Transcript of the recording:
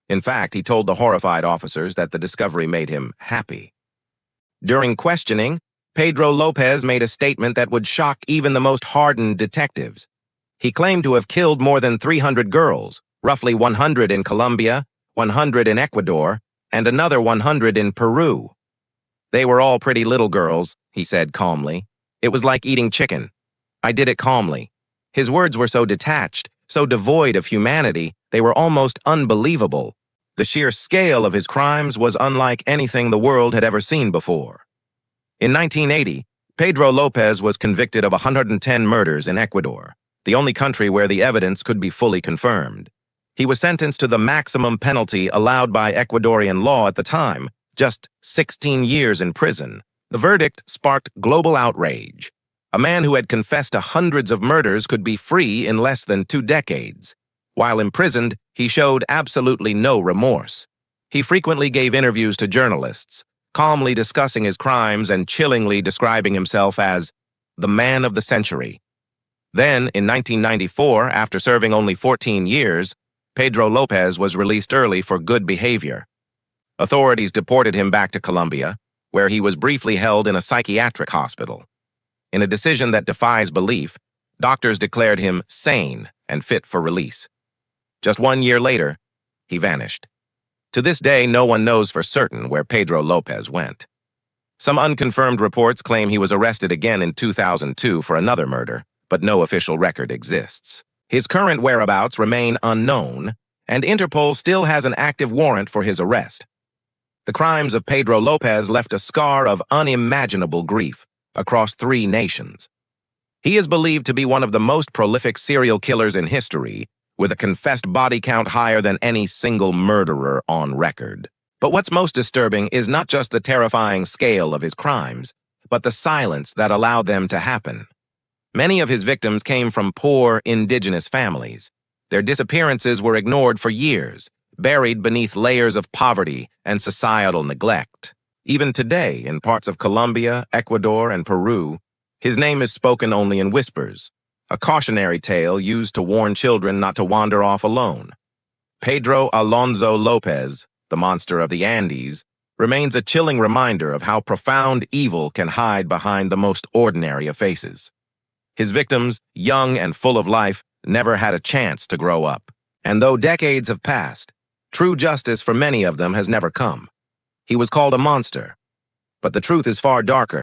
In fact, he told the horrified officers that the discovery made him happy. During questioning, Pedro Lopez made a statement that would shock even the most hardened detectives. He claimed to have killed more than 300 girls, roughly 100 in Colombia, 100 in Ecuador, and another 100 in Peru. They were all pretty little girls, he said calmly. It was like eating chicken. I did it calmly. His words were so detached, so devoid of humanity, they were almost unbelievable. The sheer scale of his crimes was unlike anything the world had ever seen before. In 1980, Pedro Lopez was convicted of 110 murders in Ecuador, the only country where the evidence could be fully confirmed. He was sentenced to the maximum penalty allowed by Ecuadorian law at the time, just 16 years in prison. The verdict sparked global outrage. A man who had confessed to hundreds of murders could be free in less than 2 decades. While imprisoned, he showed absolutely no remorse. He frequently gave interviews to journalists, calmly discussing his crimes and chillingly describing himself as the man of the century. Then, in 1994, after serving only 14 years, Pedro Lopez was released early for good behavior. Authorities deported him back to Colombia, where he was briefly held in a psychiatric hospital. In a decision that defies belief, doctors declared him sane and fit for release. Just 1 year later, he vanished. To this day, no one knows for certain where Pedro Lopez went. Some unconfirmed reports claim he was arrested again in 2002 for another murder, but no official record exists. His current whereabouts remain unknown, and Interpol still has an active warrant for his arrest. The crimes of Pedro Lopez left a scar of unimaginable grief across 3 nations. He is believed to be one of the most prolific serial killers in history, with a confessed body count higher than any single murderer on record. But what's most disturbing is not just the terrifying scale of his crimes, but the silence that allowed them to happen. Many of his victims came from poor, indigenous families. Their disappearances were ignored for years, buried beneath layers of poverty and societal neglect. Even today, in parts of Colombia, Ecuador, and Peru, his name is spoken only in whispers, a cautionary tale used to warn children not to wander off alone. Pedro Alonso López, the monster of the Andes, remains a chilling reminder of how profound evil can hide behind the most ordinary of faces. His victims, young and full of life, never had a chance to grow up. And though decades have passed, true justice for many of them has never come. He was called a monster, but the truth is far darker.